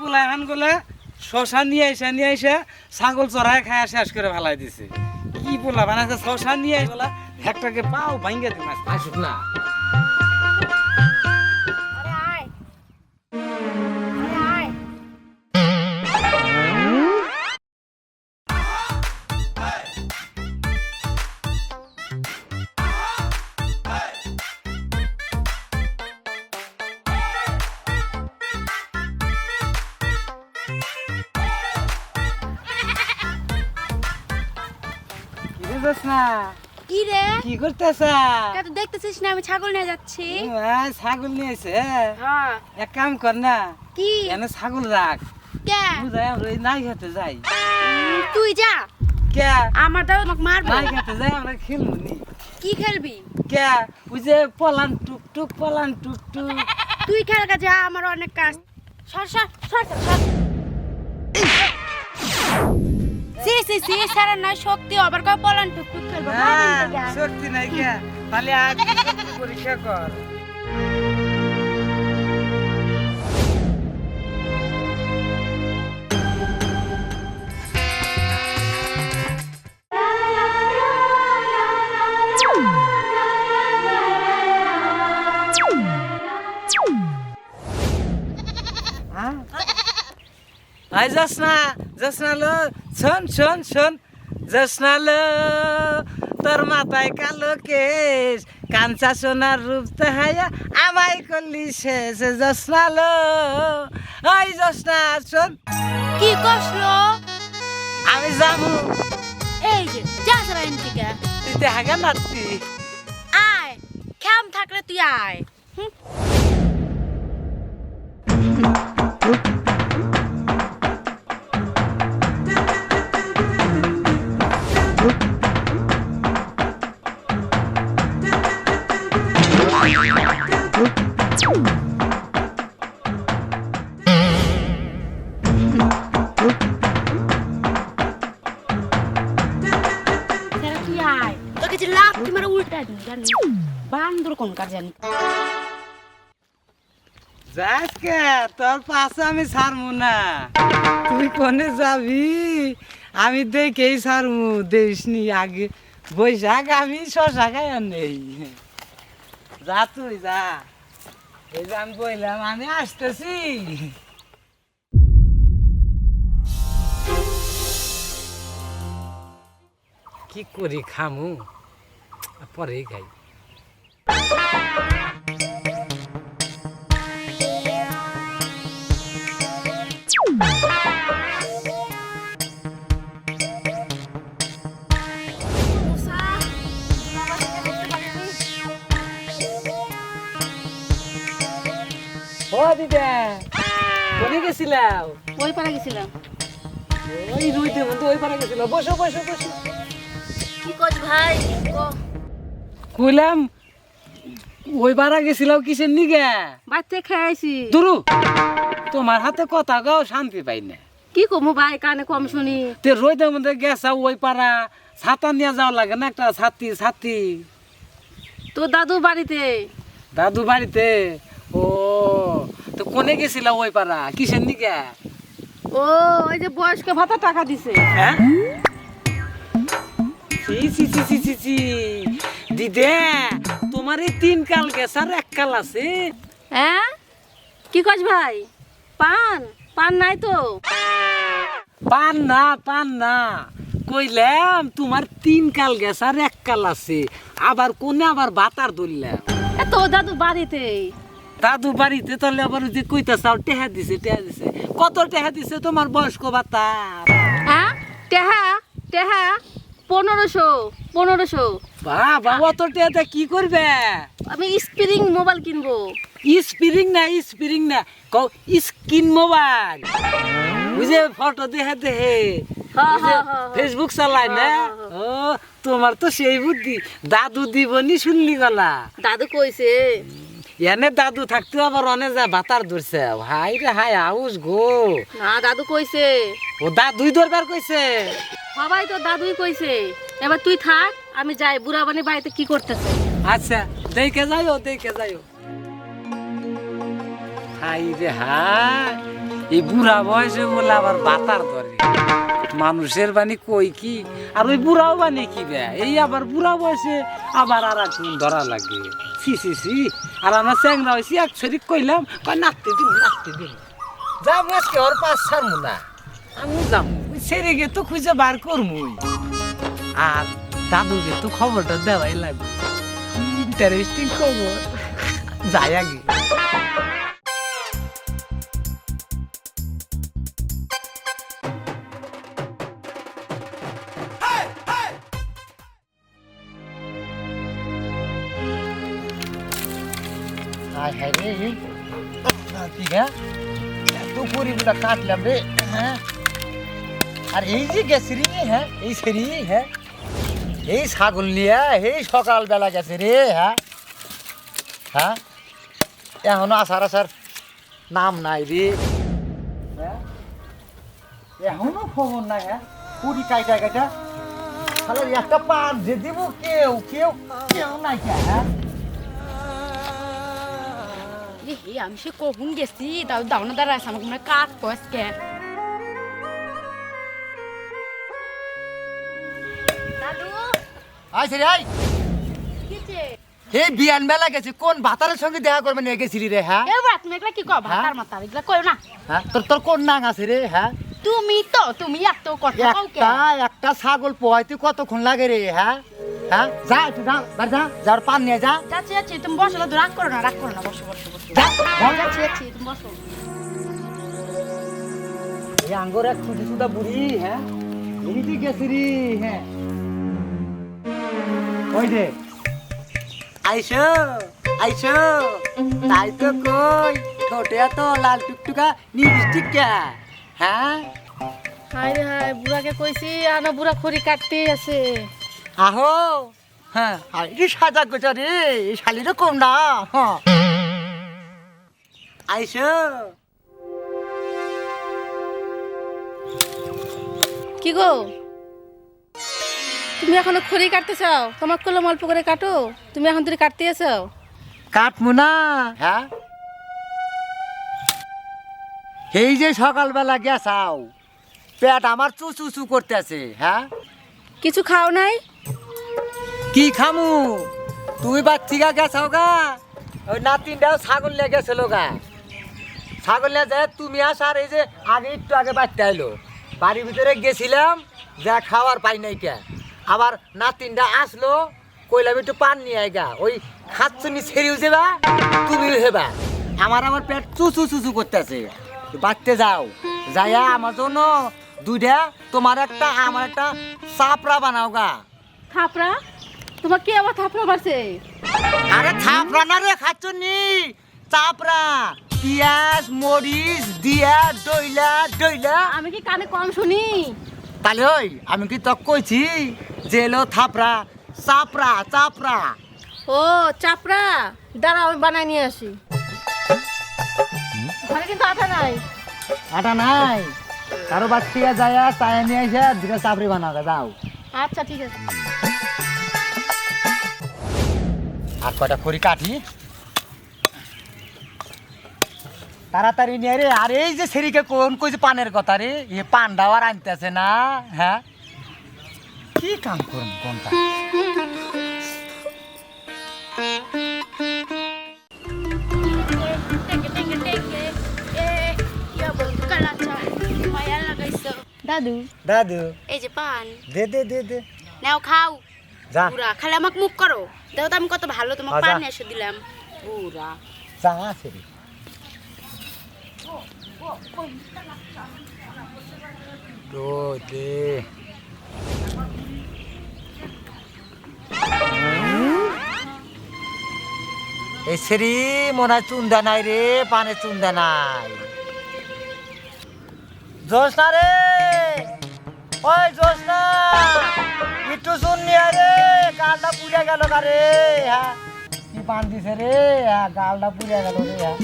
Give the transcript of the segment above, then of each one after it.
পোলা এখন গুলা শশা নিয়ে এসে ছাগল চড়ায় খায় শেষ করে ফেলাই দিছে। কি পোলা বানাইছে শশা নিয়ে বলা একটাকে পাও ভাঙ্গে দিন আসুক না। কি রে কি করতেছা? তুই দেখতেছিস না আমি ছাগল নিয়ে যাচ্ছি। ছাগল নিয়ে এসে হ্যাঁ এক কাম কর না, কি এনে ছাগল রাখ, কে বুঝাই আমরা নাই খেতে যাই। তুই যা, কে আমার দাও আমাকে মারবো। নাই খেতে যাই আমরা খেলবো নি। কি খেলবি? কে ওই যে পলান টুক টুক পলান টুক টুক। তুই খেল গা, যা, আমার অনেক কাজ। সর সর সর সর। সি সি সি সারা না শক্তি আবার কয় পলান টুক টুক খেলবো। শক্তি নাই কে, তাহলে আজ পরীক্ষা কর। আই জসনা লো শোন শোন শোন, জসনা লো তোর মাথায় কালো কেশ, কাঞ্চা সোনার রূপ তাহাইয়া আমায় করলি শেষ। জসনা লো ওই জসনা শোন। কি কষলো? আমি যাবো। এই যে যা সারা ইন্টিকা। তুই দেখা নাতি আয়, খেম থাকলে তুই আয়। তোকে যে লাভ তোমার উল্টা দিন জানি বান্দর কোন কাজ জানি। যাকে তোর পাশে আমি ছাড়মু না, তুই কোনে যাবি আমি দেখেই ছাড়মু। দেশনি আগে বৈশাখ আমি শশা খাই আর নেই। যা তুই যা, এই যে আমি বললাম আমি আসতেছি। কি করি খামু পরে খাই। ও দিদা কোনে গেছিলাম? ওই পাড়া গেছিলাম। ওই রুইতে মধ্যে ওই পারে গেছিল। বসো বসো বসো। কি কর ভাই? কইলাম ওই পাড়া গেছিলাম কিসের নিগে? বাচ্চা খাইছি। দুরু তোমার হাতে কথা গাও শান্তি পাই না। কি কমু ভাই, কানে কম শুনি। তে রোদের মধ্যে গেছা ওই পাড়া, ছাতা নিয়ে যাওয়া লাগে না একটা ছাতি ছাতি। তোর দাদু বাড়িতে। দাদু বাড়িতে? ও তো কোনে গেছিলাম ওই পাড়া কিসের নিগে? ও ওই যে বয়স্ক ভাতা টাকা দিছে। হ্যাঁ C C C C C C দিদে তোমার এই 3 কাল গেছে আর 1 কাল আছে। হ্যাঁ কি কস ভাই? পান পান নাই তো? পান না কইলাম তোমার 3 কাল গেছে আর 1 কাল আছে। আবার কোনে আবার ভাতার ধরলাম। এ তোর দাদু বাড়িতে। দাদু বাড়িতে তাহলে আবার যে কইতা চাও টেহা দিছে কত টেহা দিছে তোমার বয়স্ক ভাতা? হ্যাঁ টেহা টেহা 1500। বাবা অত টেহাতে কি করবে? আমি স্প্রিং মোবাইল কিনবো। স্প্রিং না কও স্কিন মোবাইল। বুঝে ফটো দেখাতে ফেসবুক চালায় না। ও তোমার তো সেই বুদ্ধি। দাদু দিবনি শুনলি গলা? দাদু কইছে এনে দাদু থাকতে আবার অনে যা ভাতার ধরছে। হাই রে হাই আউস গো। না দাদু কইছে। ও দাদুই দরবার কইছে? সবাই তো দাদুই কইছে। এবার তুই থাক, আমি যাই বুড়াবানি বাড়িতে কি করতেছে। আচ্ছা দেখে যাইও। হাই রে হাই এই বুড়া বয়সে বলে আবার বাতার ধরে মানুষের বাণী কই কি আর ওই বুড়াও বাণী কি বে এই আবার বুড়া বয়সে আবার আর একজন ধরা লাগে সি সি সি আর আমরা চ্যাংরা হয়েছি এক শরীর কইলাম কয় নাচতে দিন যাবো আজকে ওর পাঁচ ছাড়বো না আমিও যাবো সেরে গে তো খুঁজে বার করমুই আর দাদুকে তো খবরটা দেওয়াই লাগবে ইন্টারেস্টিং খবর যাই আগে এত পরিগুলা কাটলাম রে হ্যাঁ আর এই যে গেছে রে হ্যাঁ এই সেরি হ্যাঁ এই ছাগল নিয়ে এই সকালবেলা গেছে রে হ্যাঁ হ্যাঁ এখনো আসার নাম নাই রে হ্যাঁ এখনো খবর নাই হ্যাঁ পুরি কাইটা তাহলে একটা পান যে দিব কেউ কেউ কেউ নাই কে হ্যাঁ আমি সে কখন গেছি তাও দাওনা দাঁড়া আছে আমাকে মনে কাজ কসকে দাদু আয় সেরি আয় কিছে হে বিয়ান মেলা গেছে কোন ভাতারের সঙ্গে দেখা করবে নিয়ে গেছিলি রে হ্যাঁ এবার তুমি একলা কি কও ভাতার মাতার এগুলা কইও না হ্যাঁ তোর কোন নাং আছে রে হ্যাঁ তুমি এত কথা কও কে একটা ছাগল পোহাইতে কতক্ষণ লাগে রে হ্যাঁ হ্যাঁ যা একটু যা বাড়ি যা যার পান নিয়ে যা যাচ্ছি তুমি বসো না রাগ করো না বসো যা যাচ্ছি তুমি বসো এই আঙ্গুর এক ছুটি ছুটা বুড়ি হ্যাঁ এমনি গেছি রে হ্যাঁ ওই যে আইসো তাই তো কই ঠোঁটে তো লাল টুকটুকা নিবিষ্টিক কে হ্যাঁ হাই রে হাই বুড়াকে কইছি আনা বুড়া খড়ি কাটতে আছে আহো হ্যাঁ এই সাজা গোজা রে এই শালিরও কম না হ্যাঁ আইসো কি গো তুমি এখনো খড়ি কাটতে চাও তোমার কলম অল্প করে কাটো তুমি এখন তুই কাটতে আছো কাটমু না হ্যাঁ এই যে সকালবেলা গেছাও পেট আমার চু চু চু করতেছে হ্যাঁ কিছু খাও নাই কি খামু তুমি বাচ্চিগা গেছাও গা ওই নাতিনটাও ছাগল নিয়ে গেছিল গা ছাগল নিয়ে যায় তুমি আসার এই যে আগে একটু আগে বাচ্চা এলো বাড়ির ভিতরে গেছিলাম যা খাওয়ার পাই নাই কে আবার নাতিনটা আসলো কইলাম একটু পান নিয়ে আইগা ওই খাচ্ছনি ছেড়েও যাবা তুমিও হেবা আমার পেট চু চু চু চু করতেছে বাড়তে যাও যাইয়া আমার জন্য দুইটা তোমার একটা আমার একটা চাপড়া বানাও গা থাপড়া তোমার কি আবার থাপড়া মারছে আরে থাপড়া না রে খাচ্ছনি চাপড়া পিঁয়াজ মরিচ দিয়া ডইলা আমি কি কানে কম শুনি তাহলে ওই আমি কি তো কইছি যে এলো থাপড়া চাপড়া ও চাপড়া দাঁড়াও আমি বানাই নিয়ে আসি ঘরে কিন্তু আটা নাই আটা নাই কারো বাচ্চিয়া যায় চায় নিয়ে এসে দুটা চাপড়ি বানাও যাও আচ্ছা ঠিক আছে আর কয়টা করি কাটি তাড়াতাড়ি নিয়ে রে আর এই যে সেরিকে কোন কইছে পানের কথা রে এ পান দাওয়ার আনতেছে না হ্যাঁ কি কাম করুন কোনটা দাদু দাদু এই যে পান দে নাও খাও যা বুড়া খালি আমাকে মুখ করো দেখো তো আমি কত ভালো তোমাকে আচ্ছা। পান এসে দিলাম বুড়া যা সেরি তো দে এই সেরি মনে হয় চুন্দা নাই রে পানে চুন্দা নাই জোসনা রে ওই জোসনা একটু শুন নিয়ে রে গালটা পুড়ে গেল না রে হ্যাঁ কি পান দিছে রে হ্যাঁ গালটা পুড়ে গেল রে হ্যাঁ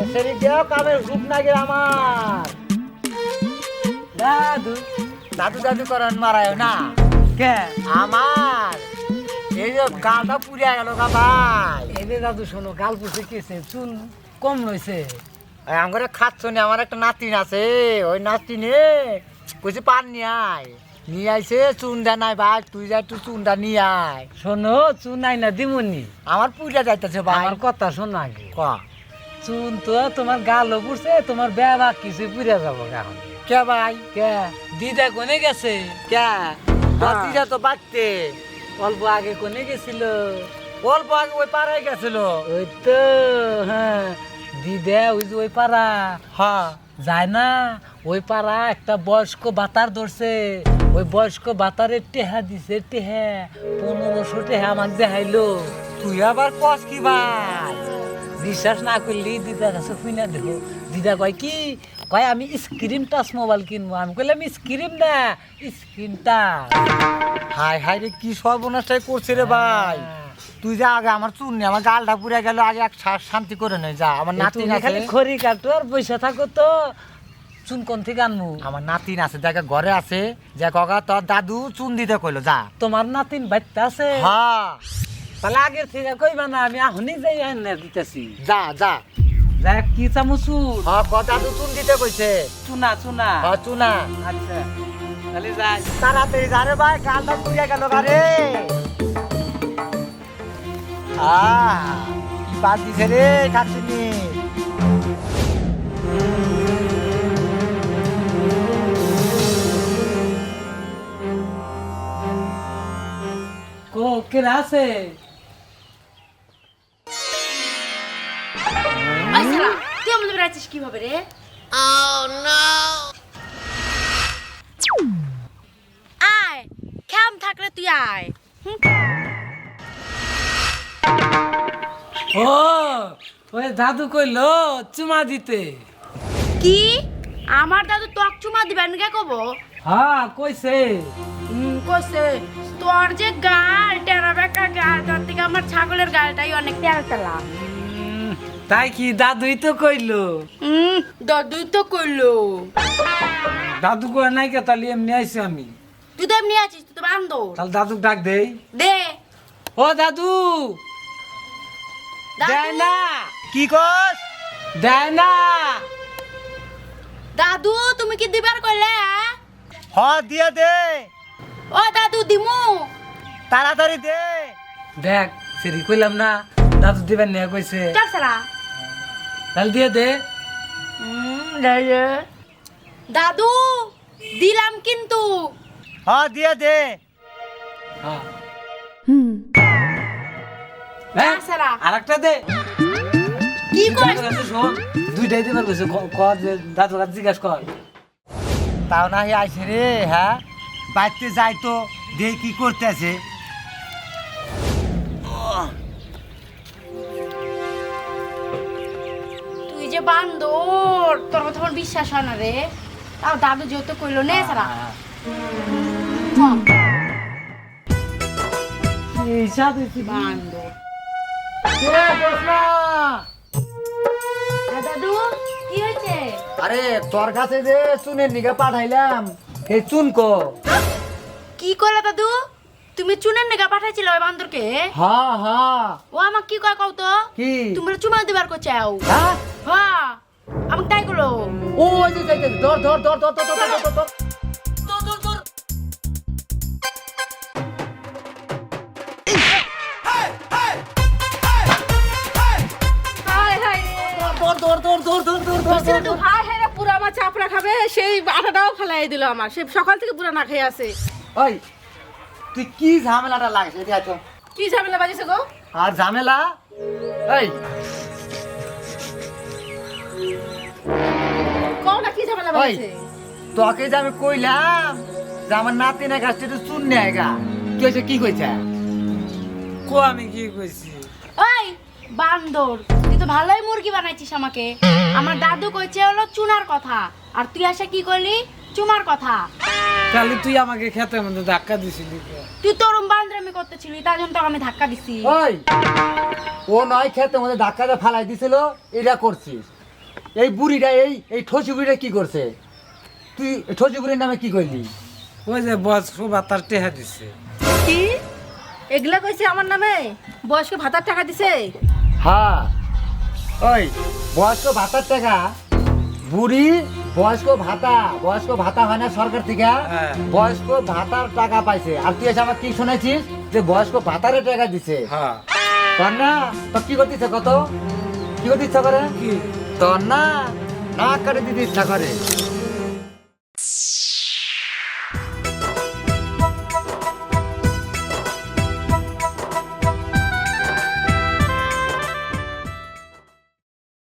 সেরি দেও কামের সুখ নাকি আমার দাদু করেন মারায় না কে আমার এই যে গালটা পুড়ে গেল গা ভাই এই যে দাদু শোনো গাল পুষে কেছে চুন কম রয়েছে আমার খাচ্ছ নি, আমার একটা নাতিন আছে, ওই নাতিনে কইছে পান নিয়ে আয়, নিয়ে আইছে চুন দা নাই ভাই, তুই যা একটু চুনটা নিয়ে আয়। শোনো চুন নাই না দিমুনি, আমার পুজা যাইতেছে ভাই। আমার কথা শোনো আগে। ক চুন তো তোমার গালও পুড়ছে, তোমার বেবা কিছু পুড়ে যাবো এখন। কে ভাই? কে দিদা কোনে গেছে? কে দিদা তো বাড়তে অল্প আগে কোনে গেছিল? অল্প আগে ওই পাড়ায় গেছিল। ওই তো হ্যাঁ দিদা ওই যে ওই পাড়া হ্যাঁ যায় না, ওই পাড়া একটা বয়স্ক বাতার ধরছে, ওই বয়স্ক বাতারের টেহা দিছে, টেহা 1500 টেহা আমাকে দেখাইলো। তুই আবার কস কি ভাই? বিশ্বাস না করলি দিদার কাছে শুনে দেখো। দিদা কয় কি, কয় আমি স্ক্রিন টাচ মোবাইল কিনবো। আমি কইলাম স্ক্রিন না স্ক্রিন টাচ। হাই হাই রে, কি সর্বনাশটাই করছে রে ভাই। তুই যা আগে আমার চুন নে, আমার গালটা পুড়ে গেল, আগে এক শান্তি করে নে যা। আমার নাতিন আছে, খালি খড়ি কাটো আর পয়সা থাকো তো চুন কোন থেকে আনবো? আমার নাতিন আছে, দেখে ঘরে আছে, যে কাকা তোর দাদু চুন দিতে কইলো যা। তোমার নাতিন বাচ্চা আছে? হ্যাঁ তাহলে আগের থেকে কইবা না, আমি এখনই যাই এনে দিতেছি। যা যা। দেখ কি চামচু? হ্যাঁ ক দাদু চুন দিতে কইছে। চুনা চুনা? হ্যাঁ চুনা। আচ্ছা তাহলে যাই। তাড়াতাড়ি যা রে ভাই, গালটা পুড়ে গেল গারে। কি বাদ দিছে রে খাচ্ছিনি। কো কে আছে? আচ্ছা তুই আমাদের বেড়াচ্ছিস কিভাবে রে? আয় খেম থাকলে তুই আয়। ও ওই দাদু কইলো চুমা দিতে। কি আমার দাদু টক চুমা দিবেন কে কব? হ্যাঁ কইছে। কইছে তোর যে গাল টেরা বেকা গাল, তার থেকে আমার ছাগলের গালটাই অনেক তেল তেলা। তাই কি দাদুই তো কইলো? দাদুই তো কইলো। দাদু কই নাই কে, তাহলে এমনি আইছি আমি। তুই তো এমনি আছিস, তুই তো বান্দর। তাহলে দাদুক ডাক দেই। দে ও দাদু দেয় না, কি কস? দেয় না। দাদু তুমি কি দিবার কইলে? হ্যাঁ দিয়ে দে, ও দাদু দিমু। তাড়াতাড়ি দে। দেখ সেরি কইলাম না, দাদু দিবেন নিয়ে কইছে। চল সারা তাহলে দিয়ে দে। দাদু দিলাম কিন্তু। হ্যাঁ দিয়ে দে। হ্যাঁ সারা আরেকটা দে। কি কইছ? শোন দুইটাই দিবার কইছে, ক যে দাদুর কাছে জিজ্ঞাসা কর। তাও না আইছে রে। হ্যাঁ বাড়িতে যাই তো দে কি করতেছে। তুই যে বান্দর, তোর কথা আমার বিশ্বাস হয় না রে। তাও দাদু যেহেতু কইলো নে সারা। এই সাথে বান্দর। দাদু কি হয়েছে? আরে তোর কাছে যে চুনের নিকে পাঠাইলাম, এই চুন কো। কি করলে দাদু? তুমি চুনের নেগা পাঠাইছিল ওই বান্দরকে? হ্যাঁ হ্যাঁ। ও আমাকে কি কয় কও তো? কি? তুমি চুমা দিবার কো চাও? হ্যাঁ হ্যাঁ আমাকে তাই গুলো। ও যে ধর ধর ধর ধর ধর ধর ধর ধর। হায় হায় ধর ধর ধর ধর ধর ধর ধর রে তো হায় হায় রে, পুরো আমার চাপড়া খাবে, সেই আটাটাও ফেলাই দিল আমার, সে সকাল থেকে পুরো না খেয়ে আছে। ওই তুই কি ঝামেলাটা লাগছে এটা তো? কি ঝামেলা বাজিছে গো? আর ঝামেলা এই কও না কি ঝামেলা ওই বাজিছে? তোকে যে আমি কইলাম যে আমার নাতিনের কাছ থেকে চুন নেয় গা, কি হয়েছে কি কইছে? কো আমি কি কইছি? ওই বান্দর, তুই তো ভালোই মুরগি বানাইছিস আমাকে। আমার দাদু কইছে হলো চুনার কথা, আর তুই আসে কি করলি? চুমার কথা। তাহলে তুই আমাকে খেতে মধ্যে ধাক্কা দিছিলি কে? তুই তোরম বান্দরামি করতেছিলি, তার জন্য তোকে আমি ধাক্কা দিছি। ওই ও নয় খেতে মধ্যে ধাক্কা দিয়ে ফালাই দিছিল, এটা করছিস। এই বুড়িটা এই ঠসি বুড়িটা কি করছে? তুই ঠসি বুড়ির নামে কি কইলি? ওই যে বস ভাতার টেহা দিছে। কি এগুলা কইছে আমার নামে? বয়স্ক ভাতার টাকা দিছে? হ্যাঁ ওই বয়স্ক ভাতার টাকা বুড়ি বয়স্ক ভাতা হয় না সরকার থেকে, হ্যাঁ। বয়স্ক ভাতার টাকা পাইছে। আর তুই এসে আমার কি শুনেছিস যে বয়স্ক ভাতারে টাকা দিছে? হ্যাঁ তোর না তো কি করতে ইচ্ছা কত কি করতে ইচ্ছা করে কি তোর না না করে দিতে ইচ্ছা করে।